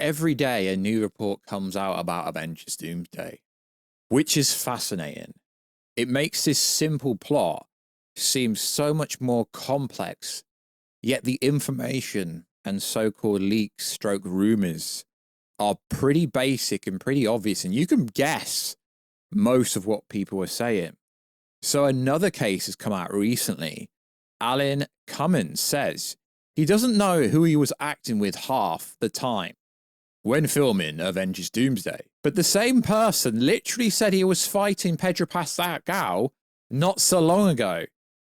every day a new report comes out about Avengers Doomsday, which is fascinating. It makes this simple plot seem so much more complex, yet the information and so-called leaks stroke rumors are pretty basic and pretty obvious, and you can guess most of what people are saying. So another case has come out recently. Alan Cummins says he doesn't know who he was acting with half the time when filming Avengers Doomsday. But the same person literally said he was fighting Pedro Pascal not so long ago.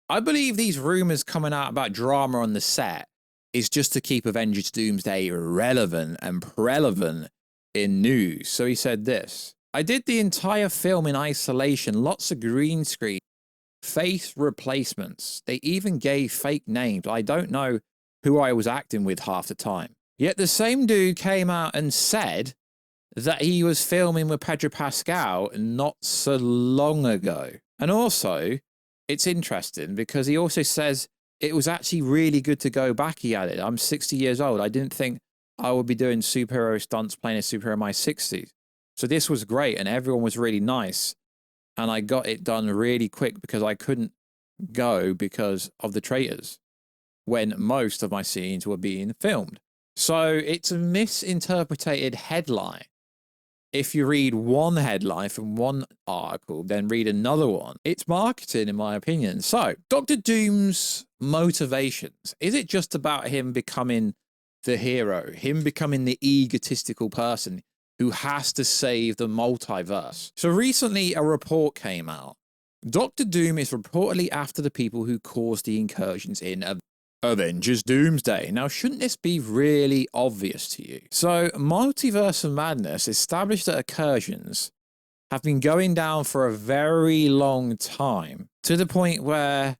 I believe these rumors coming out about drama on the set is just to keep Avengers Doomsday relevant and prevalent in news. So he said this: I did the entire film in isolation, lots of green screen, face replacements. They even gave fake names. I don't know who I was acting with half the time. Yet the same dude came out and said that he was filming with Pedro Pascal not so long ago. And also, it's interesting because he also says it was actually really good to go back, he added. I'm 60 years old. I didn't think I would be doing superhero stunts playing a superhero in my 60s. So this was great and everyone was really nice. And I got it done really quick because I couldn't go because of the traitors when most of my scenes were being filmed. So it's a misinterpreted headline. If you read one headline from one article, then read another one, it's marketing, in my opinion. So Dr. Doom's motivations, is it just about him becoming the hero, him becoming the egotistical person who has to save the multiverse? So recently a report came out. Dr. Doom is reportedly after the people who caused the incursions in Avengers Doomsday. Now, shouldn't this be really obvious to you? So, Multiverse of Madness established that incursions have been going down for a very long time, to the point where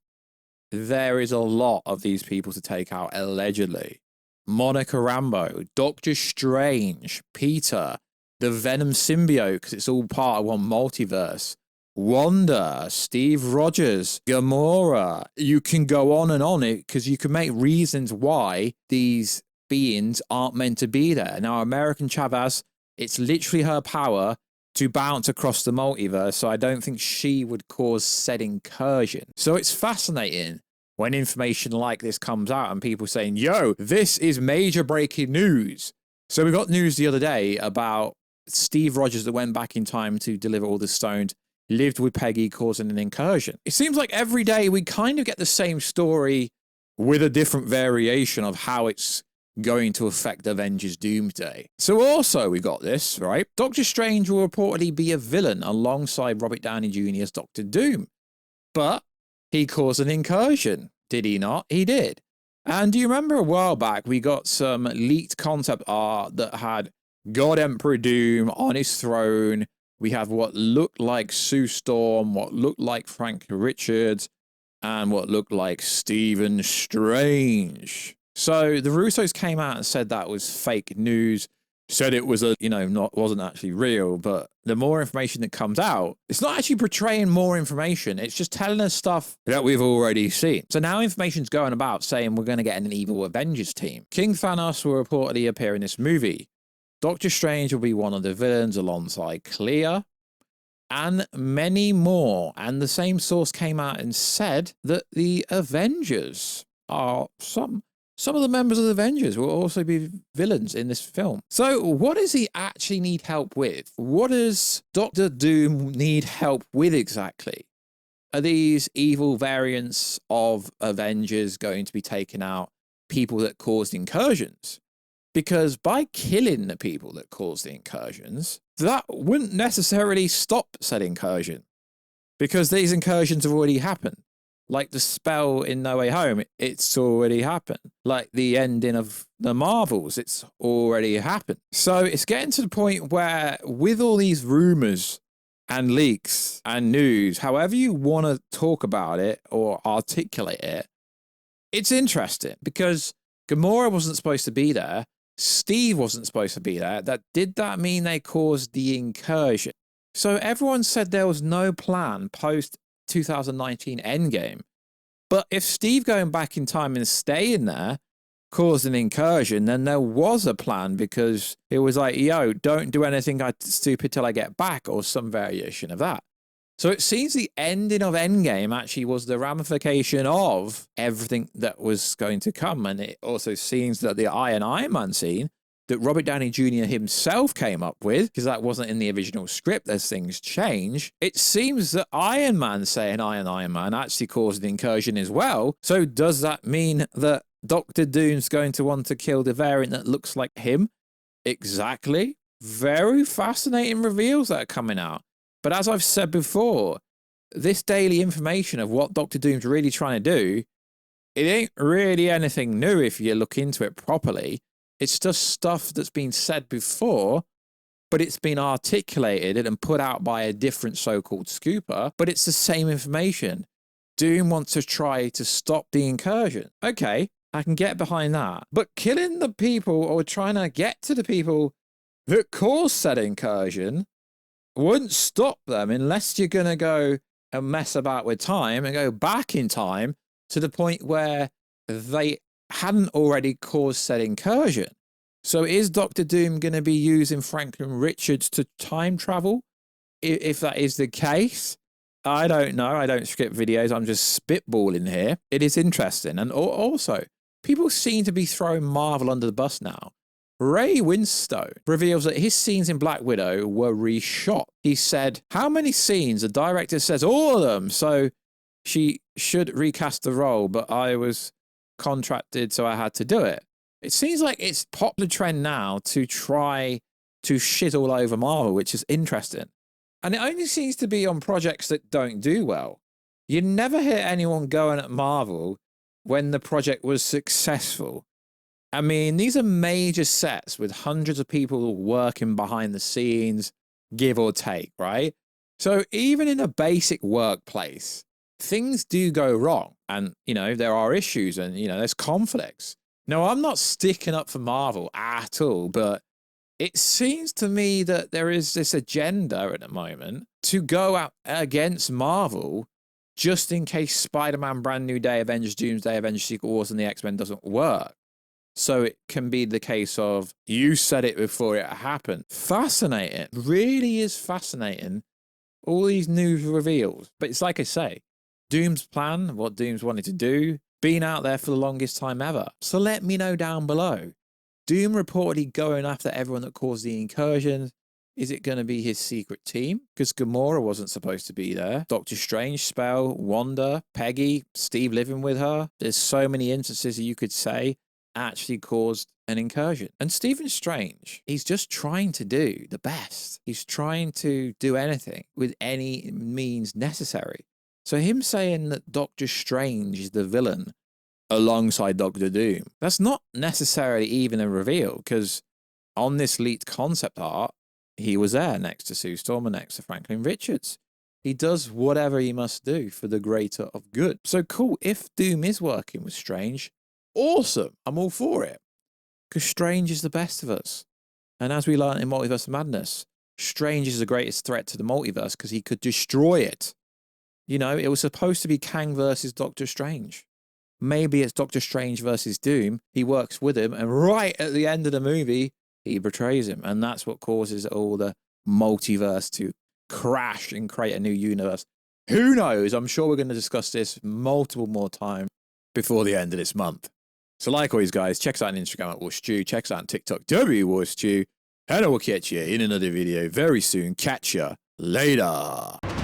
there is a lot of these people to take out, allegedly. Monica Rambeau, Doctor Strange, Peter, the Venom symbiote, because it's all part of one multiverse, Wanda, Steve Rogers, Gamora. You can go on and on it because you can make reasons why these beings aren't meant to be there. Now, American Chavez, it's literally her power to bounce across the multiverse, so I don't think she would cause said incursion. So it's fascinating when information like this comes out and people saying, yo, this is major breaking news. So we got news the other day about Steve Rogers that went back in time to deliver all the stones, lived with Peggy, causing an incursion. It seems like every day we kind of get the same story with a different variation of how it's going to affect Avengers Doomsday. So also we got this, right? Doctor Strange will reportedly be a villain alongside Robert Downey Jr. as Doctor Doom. But he caused an incursion. Did he not? He did. And do you remember a while back we got some leaked concept art that had God Emperor Doom on his throne? We have what looked like Sue Storm, what looked like Frank Richards, and what looked like Stephen Strange. So the Russos came out and said that was fake news, said it was wasn't actually real, but the more information that comes out, it's not actually portraying more information, it's just telling us stuff that we've already seen. So now information's going about saying we're going to get an evil Avengers team. King Thanos will reportedly appear in this movie. Doctor Strange will be one of the villains alongside Clea, and many more. And the same source came out and said that the Avengers are some of the members of the Avengers will also be villains in this film. So what does he actually need help with? What does Doctor Doom need help with exactly? Are these evil variants of Avengers going to be taking out people that caused incursions? Because by killing the people that caused the incursions, that wouldn't necessarily stop said incursion. Because these incursions have already happened. Like the spell in No Way Home, it's already happened. Like the ending of the Marvels, it's already happened. So it's getting to the point where with all these rumors and leaks and news, however you want to talk about it or articulate it, it's interesting because Gamora wasn't supposed to be there. Steve wasn't supposed to be there. Did that mean they caused the incursion? So everyone said there was no plan post 2019 Endgame. But if Steve going back in time and staying there caused an incursion, then there was a plan, because it was like, yo, don't do anything stupid till I get back, or some variation of that. So it seems the ending of Endgame actually was the ramification of everything that was going to come. And it also seems that the Iron Man scene that Robert Downey Jr. himself came up with, because that wasn't in the original script as things change, it seems that Iron Man saying Iron Man actually caused an incursion as well. So does that mean that Doctor Doom's going to want to kill the variant that looks like him? Exactly. Very fascinating reveals that are coming out. But as I've said before, this daily information of what Doctor Doom's really trying to do, it ain't really anything new if you look into it properly. It's just stuff that's been said before, but it's been articulated and put out by a different so-called scooper, but it's the same information. Doom wants to try to stop the incursion. Okay, I can get behind that. But killing the people, or trying to get to the people that caused said incursion, wouldn't stop them unless you're going to go and mess about with time and go back in time to the point where they hadn't already caused said incursion. So is Doctor Doom going to be using Franklin Richards to time travel? If that is the case, I don't know. I don't script videos. I'm just spitballing here. It is interesting. And also, people seem to be throwing Marvel under the bus now. Ray Winstone reveals that his scenes in Black Widow were reshot. He said, how many scenes? The director says all of them, so she should recast the role, but I was contracted, so I had to do it. It seems like it's popular trend now to try to shit all over Marvel, which is interesting. And it only seems to be on projects that don't do well. You never hear anyone going at Marvel when the project was successful. I mean, these are major sets with hundreds of people working behind the scenes, give or take, right? So even in a basic workplace, things do go wrong. And, you know, there are issues and, you know, there's conflicts. No, I'm not sticking up for Marvel at all, but it seems to me that there is this agenda at the moment to go out against Marvel just in case Spider-Man Brand New Day, Avengers Doomsday, Avengers Secret Wars and the X-Men doesn't work. So it can be the case of, you said it before it happened. Fascinating. Really is fascinating. All these new reveals. But it's like I say, Doom's plan, what Doom's wanted to do, been out there for the longest time ever. So let me know down below. Doom reportedly going after everyone that caused the incursion. Is it going to be his secret team? Because Gamora wasn't supposed to be there. Doctor Strange, Spell, Wanda, Peggy, Steve living with her. There's so many instances that you could say actually caused an incursion. And Stephen Strange, he's just trying to do the best. He's trying to do anything with any means necessary. So him saying that Doctor Strange is the villain alongside Doctor Doom, that's not necessarily even a reveal, because on this leaked concept art, he was there next to Sue Storm and next to Franklin Richards. He does whatever he must do for the greater of good. So cool, if Doom is working with Strange, awesome, I'm all for it. Because Strange is the best of us. And as we learned in Multiverse of Madness, Strange is the greatest threat to the multiverse because he could destroy it. You know, it was supposed to be Kang versus Doctor Strange. Maybe it's Doctor Strange versus Doom. He works with him, and right at the end of the movie, he betrays him. And that's what causes all the multiverse to crash and create a new universe. Who knows? I'm sure we're going to discuss this multiple more times before the end of this month. So like always, guys, check us out on Instagram at Warstu. Check us out on TikTok, Warstu. And I will catch you in another video very soon. Catch ya later.